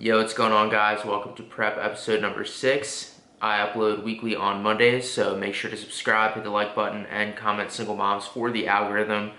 Yo, what's going on, guys? Welcome to Prep episode number 6. I upload weekly on Mondays, so make sure to subscribe, hit the like button, and comment single moms for the algorithm.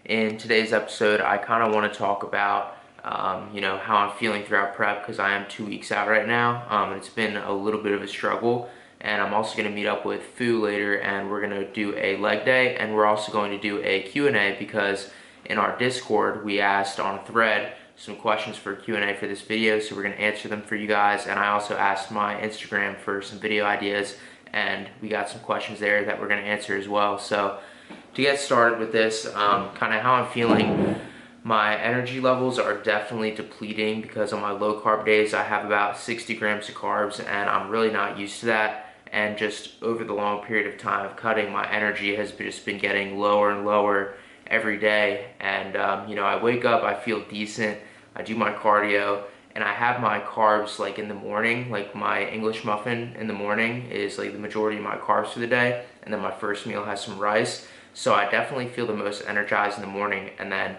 In today's episode, I kind of want to talk about, how I'm feeling throughout prep, because I am 2 weeks out right now. It's been a little bit of a struggle, and I'm also going to meet up with Fu later, and we're going to do a leg day, and we're also going to do a Q&A, because in our Discord, we asked on a thread some questions for Q&A for this video, so we're going to answer them for you guys. And I also asked my Instagram for some video ideas, and we got some questions there that we're going to answer as well. So to get started with this, kind of how I'm feeling, my energy levels are definitely depleting because on my low carb days I have about 60 grams of carbs, and I'm really not used to that. And just over the long period of time of cutting, my energy has just been getting lower and lower every day. And I wake up, I feel decent, I do my cardio, and I have my carbs like in the morning. Like my English muffin in the morning is like the majority of my carbs for the day, and then my first meal has some rice. So I definitely feel the most energized in the morning, and then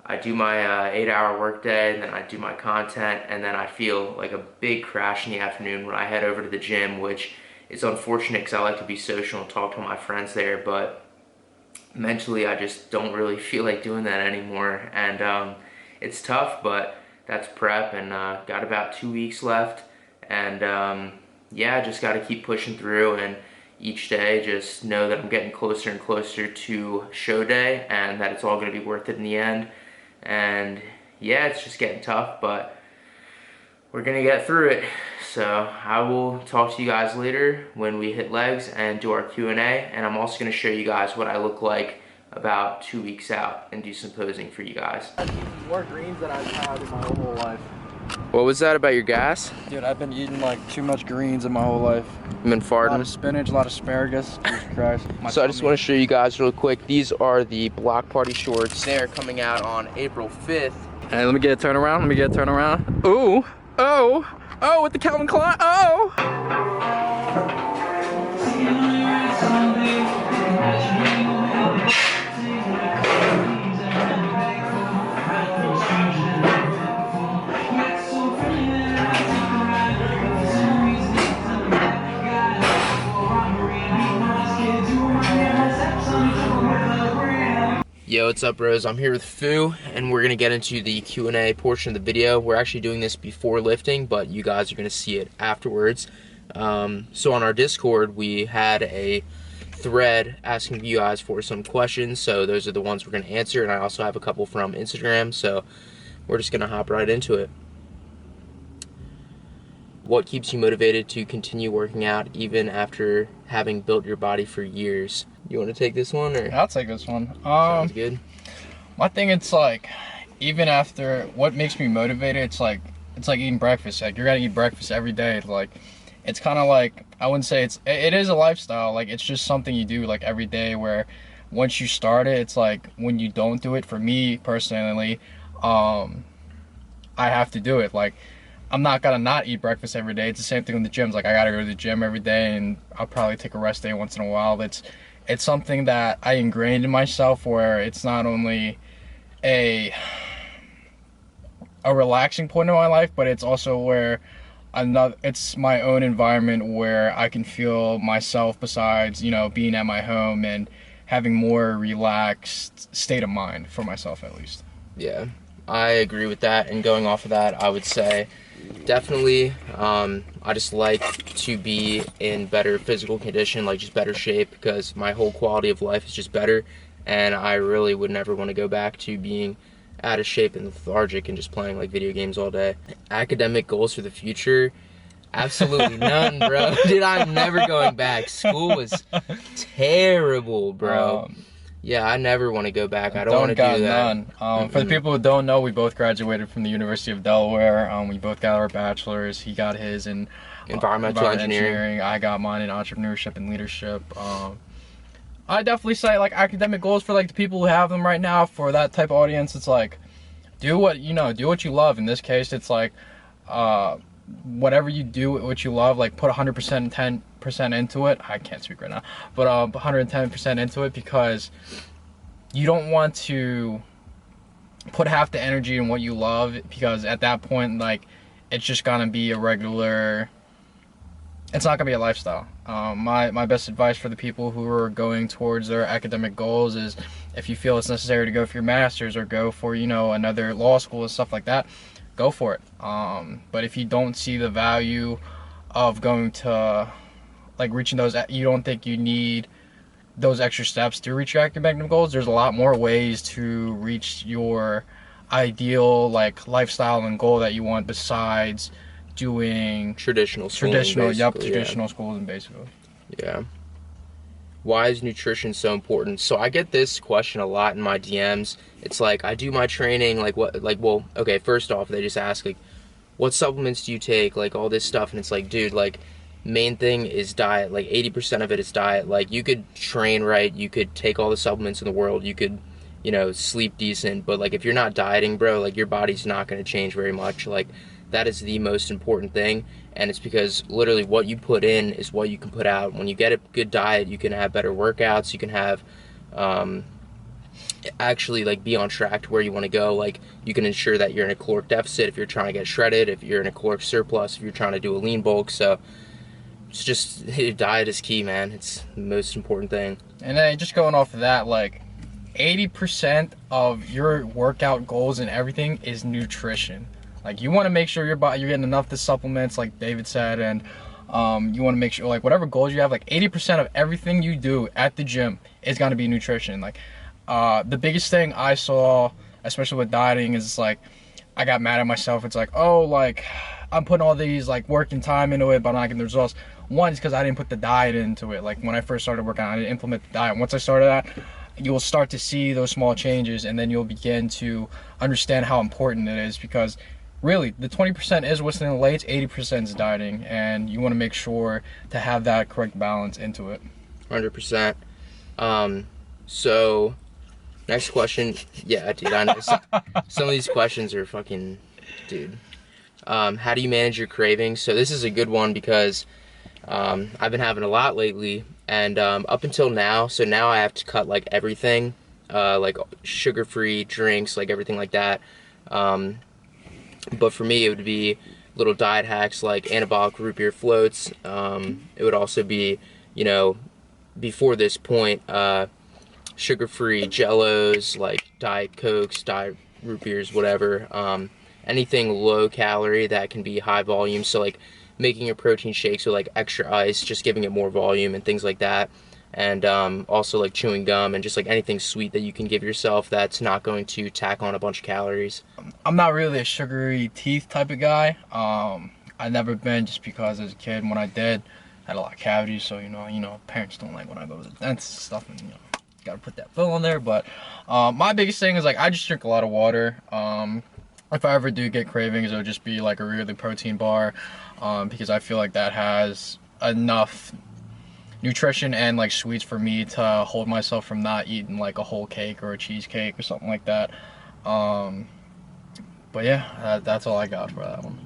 I do my 8-hour workday, and then I do my content, and then I feel like a big crash in the afternoon when I head over to the gym, which is unfortunate because I like to be social and talk to my friends there, but mentally I just don't really feel like doing that anymore. And it's tough, but that's prep, and got about 2 weeks left, and just got to keep pushing through, and each day just know that I'm getting closer and closer to show day, and that it's all going to be worth it in the end. And yeah, it's just getting tough, but we're gonna get through it. So I will talk to you guys later when we hit legs and do our Q&A, and I'm also gonna show you guys what I look like about 2 weeks out and do some posing for you guys. More greens than I've had in my whole life. What was that about your gas? Dude, I've been eating like too much greens in my whole life. You've been farting? A lot of spinach, a lot of asparagus. Jesus Christ. So I just want to show you guys real quick. These are the Block Party shorts. They are coming out on April 5th. Hey, let me get a turn around. Ooh, oh, with the Calvin Klein, oh! Yo, what's up, bros? I'm here with Fu, and we're gonna get into the Q&A portion of the video. We're actually doing this before lifting, but you guys are gonna see it afterwards. So on our Discord, we had a thread asking you guys for some questions, so those are the ones we're gonna answer, and I also have a couple from Instagram, so we're just gonna hop right into it. What keeps you motivated to continue working out even after having built your body for years? You want to take this one, or? I'll take this one. Sounds good. My thing, it's like, even after, what makes me motivated, it's like eating breakfast. Like, you're gonna eat breakfast every day. Like, it's kind of like, I wouldn't say it is a lifestyle. Like, it's just something you do like every day, where once you start it, it's like when you don't do it, for me personally, I have to do it. Like, I'm not gonna not eat breakfast every day. It's the same thing with the gyms. Like, I gotta go to the gym every day, and I'll probably take a rest day once in a while. It's something that I ingrained in myself, where it's not only a relaxing point in my life, but it's also where it's my own environment where I can feel myself, besides, being at my home and having more relaxed state of mind for myself, at least. Yeah, I agree with that, and going off of that, I would say definitely I just like to be in better physical condition, like just better shape, because my whole quality of life is just better, and I really would never want to go back to being out of shape and lethargic and just playing like video games all day. Academic goals for the future? Absolutely none, bro. Dude, I'm never going back. School was terrible, bro. Yeah, I never want to go back. I don't want to do that. None. For the people who don't know, we both graduated from the University of Delaware. We both got our bachelors. He got his in environmental engineering. I got mine in entrepreneurship and leadership. I definitely say, like, academic goals for like the people who have them right now. For that type of audience, it's like, do what you love. In this case, it's like, whatever you do, what you love, like, put 100%, 10% into it. I can't speak right now, but 110% into it, because you don't want to put half the energy in what you love, because at that point, like, it's just gonna be a regular. It's not gonna be a lifestyle. My best advice for the people who are going towards their academic goals is, if you feel it's necessary to go for your master's or go for another law school and stuff like that, go for it. But if you don't see the value of going to like reaching those, you don't think you need those extra steps to reach your academic goals, there's a lot more ways to reach your ideal like lifestyle and goal that you want besides doing Traditional schooling, traditional schooling basically. Yeah. Why is nutrition so important? So I get this question a lot in my DMs. It's like, I do my training, like what, like, well, okay, first off, they just ask, like, what supplements do you take? Like, all this stuff. And it's like, dude, like, main thing is diet. Like, 80% of it is diet. Like, you could train right, you could take all the supplements in the world, you could, sleep decent. But, like, if you're not dieting, bro, like, your body's not going to change very much. Like, that is the most important thing. And it's because literally what you put in is what you can put out. When you get a good diet, you can have better workouts, you can have actually like be on track to where you want to go. Like, you can ensure that you're in a caloric deficit if you're trying to get shredded, if you're in a caloric surplus, if you're trying to do a lean bulk. So it's just, diet is key, man. It's the most important thing. And then just going off of that, like 80% of your workout goals and everything is nutrition. Like, you want to make sure you're getting enough of the supplements, like David said, and you want to make sure, like, whatever goals you have, like 80% of everything you do at the gym is going to be nutrition. Like, the biggest thing I saw, especially with dieting, is like, I got mad at myself. It's like, oh, like, I'm putting all these, like, work and time into it, but I'm not getting the results. One is because I didn't put the diet into it. Like, when I first started working out, I didn't implement the diet. Once I started that, you will start to see those small changes, and then you'll begin to understand how important it is, because really, the 20% is whistling the lights, 80% is dieting, and you want to make sure to have that correct balance into it. 100%. So, next question. Yeah, dude, I know. Some of these questions are fucking, dude. How do you manage your cravings? So this is a good one because I've been having a lot lately, and up until now, so now I have to cut like everything, like sugar-free drinks, like everything like that. But for me, it would be little diet hacks like anabolic root beer floats. It would also be, before this point, sugar-free jellos, like Diet Cokes, Diet root beers, whatever. Anything low calorie that can be high volume. So like making your protein shakes with like extra ice, just giving it more volume and things like that. And also like chewing gum and just like anything sweet that you can give yourself that's not going to tack on a bunch of calories. I'm not really a sugary teeth type of guy. I've never been, just because as a kid, when I did, I had a lot of cavities, so parents don't like when I go to the dentist and stuff, and gotta put that fill on there. But my biggest thing is like, I just drink a lot of water. If I ever do get cravings, it'll just be like a really protein bar, because I feel like that has enough nutrition and like sweets for me to hold myself from not eating like a whole cake or a cheesecake or something like that. But yeah, that's all I got for that one.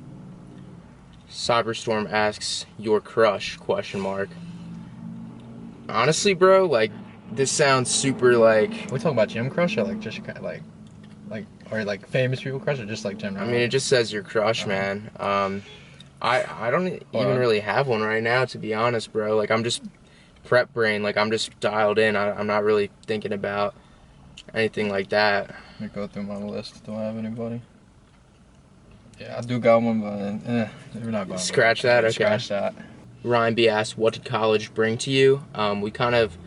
Cyberstorm asks, your crush, question mark. Honestly, bro, like, this sounds super like... We talking about gym crush, or like just kind of like or like famous people crush, or just like general? I mean, it just says your crush, man. I don't even really have one right now, to be honest, bro. Like, I'm just prep brain, like, I'm just dialed in. I'm not really thinking about anything like that. Let me go through my list. Do I have anybody? Yeah, I do got one, but we're not going. Scratch that. Okay. Scratch that. Ryan B asked, what did college bring to you? We kind of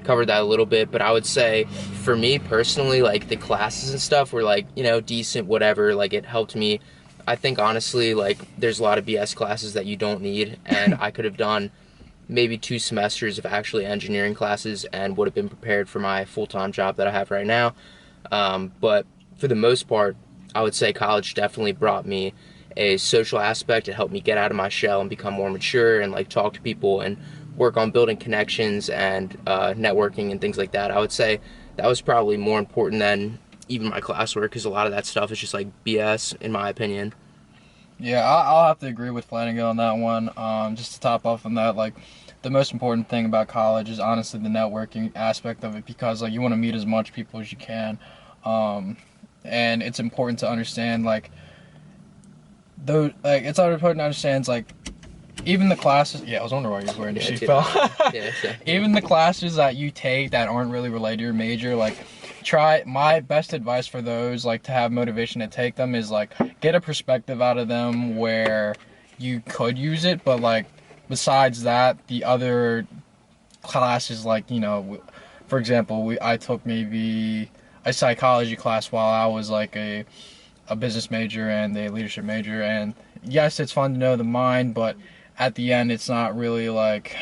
covered that a little bit, but I would say for me personally, like, the classes and stuff were like, decent, whatever. Like, it helped me. I think honestly, like, there's a lot of BS classes that you don't need, and I could have done maybe 2 semesters of actually engineering classes and would have been prepared for my full-time job that I have right now. But for the most part, I would say college definitely brought me a social aspect. It helped me get out of my shell and become more mature and like talk to people and work on building connections and networking and things like that. I would say that was probably more important than even my classwork, because a lot of that stuff is just like BS in my opinion. Yeah, I'll have to agree with Flanigan on that one. Just to top off on that, like, the most important thing about college is honestly the networking aspect of it, because like you want to meet as much people as you can, and it's important to understand like those, like, it's hard to understand. It's like, even the classes, yeah, I was wondering why you was wearing your Yeah, seatbelt. yeah, so. Even the classes that you take that aren't really related to your major, like, my best advice for those, like, to have motivation to take them is, like, get a perspective out of them where you could use it, but, like, besides that, the other classes, like, you know, for example, I took maybe a psychology class while I was, like, a business major and a leadership major, and yes, it's fun to know the mind, but at the end, it's not really like,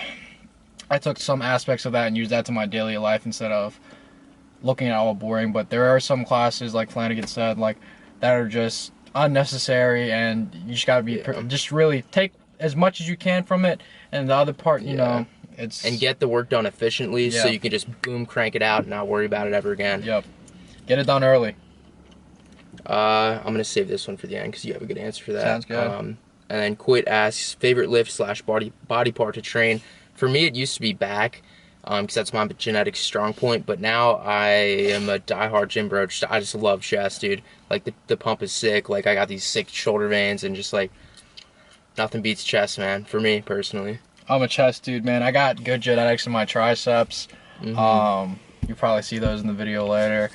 I took some aspects of that and used that to my daily life instead of looking at all boring. But there are some classes, like Flanigan said, like, that are just unnecessary, and you just gotta be just really take as much as you can from it, and the other part, you know, it's, and get the work done efficiently, so Yeah. you can just boom, crank it out and not worry about it ever again. Yep, get it done early. I'm gonna save this one for the end because you have a good answer for that. Sounds good. And then Quit asks, favorite lift slash body part to train. For me, it used to be back, because that's my genetic strong point. But now I am a diehard gym bro. I just love chest, dude. Like the pump is sick. Like I got these sick shoulder veins, and just like nothing beats chest, man. For me personally. I'm a chest dude, man. I got good genetics in my triceps. You probably see those in the video later.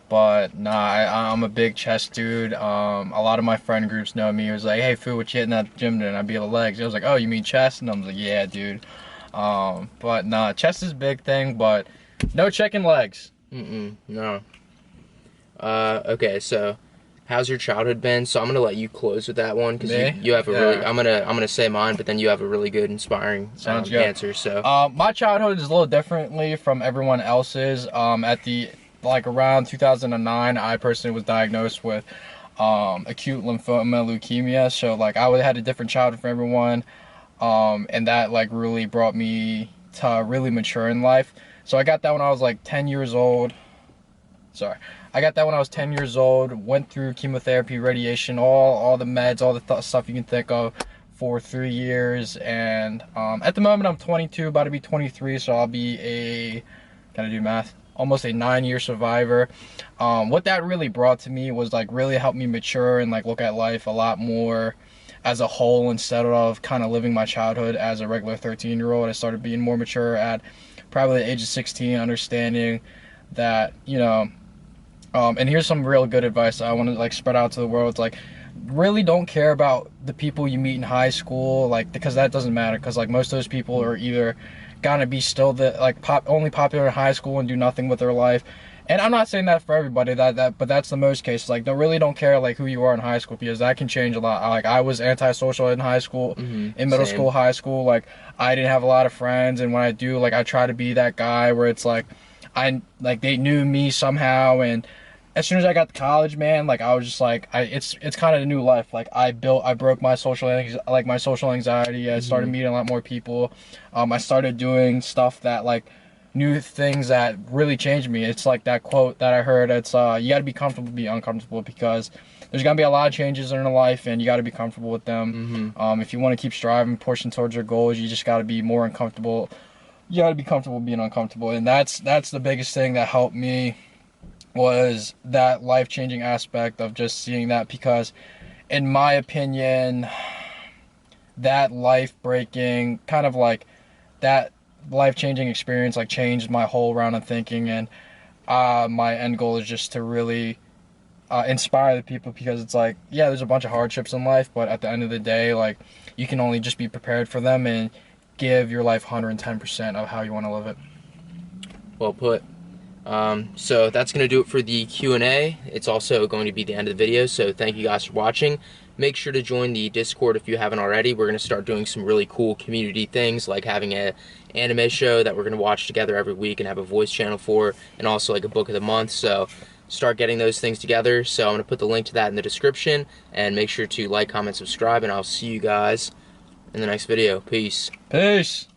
But nah, I'm a big chest dude. A lot of my friend groups know me. It was like, hey, Fu, what you hitting at the gym today? And I'd be the legs. It was like, oh, you mean chest? And I was like, yeah, dude. But nah, chest is a big thing, but no checking legs. No. Okay, so how's your childhood been? So I'm gonna let you close with that one because you have a really. I'm gonna say mine, but then you have a really good, inspiring answer. So my childhood is a little differently from everyone else's. Like around 2009, I personally was diagnosed with acute lymphoma leukemia. So like I had a different childhood from everyone, and that like really brought me to really mature in life. So I got that when I was like 10 years old. I got that when I was 10 years old. Went through chemotherapy, radiation, all the meds, all the stuff you can think of for 3 years. And at the moment, I'm 22, about to be 23. So I'll be gotta do math, almost a 9-year survivor. What that really brought to me was like really helped me mature and like look at life a lot more as a whole instead of kind of living my childhood as a regular 13-year-old. I started being more mature at probably the age of 16, understanding that, you know, and here's some real good advice I want to like spread out to the world. It's like, really don't care about the people you meet in high school, like, because that doesn't matter, because like most of those people are either gonna be still the like only popular in high school and do nothing with their life. And I'm not saying that for everybody, but that's the most cases. Like, don't care like who you are in high school, because that can change a lot. Like I was antisocial in high school, in middle school, high school. Like I didn't have a lot of friends, and when I do, like I try to be that guy where it's like they knew me somehow. And as soon as I got to college, man, like I was just like, it's kind of a new life. Like I broke my social anxiety. I started meeting a lot more people. I started doing stuff that like new things that really changed me. It's like that quote that I heard. It's you got to be comfortable to be uncomfortable, because there's gonna be a lot of changes in your life, and you got to be comfortable with them. If you want to keep striving, pushing towards your goals, you just got to be more uncomfortable. You got to be comfortable being uncomfortable, and that's the biggest thing that helped me, was that life-changing aspect of just seeing that. Because in my opinion, that life-breaking kind of like that life-changing experience like changed my whole round of thinking. And my end goal is just to really inspire the people, because it's like, yeah, there's a bunch of hardships in life, but at the end of the day, like, you can only just be prepared for them and give your life 110% of how you want to live it. Well put. So that's going to do it for the Q&A. It's also going to be the end of the video, so thank you guys for watching. Make sure to join the Discord if you haven't already. We're going to start doing some really cool community things, like having an anime show that we're going to watch together every week and have a voice channel for, and also like a book of the month. So start getting those things together. So I'm going to put the link to that in the description, and make sure to like, comment, subscribe, and I'll see you guys in the next video. Peace. Peace.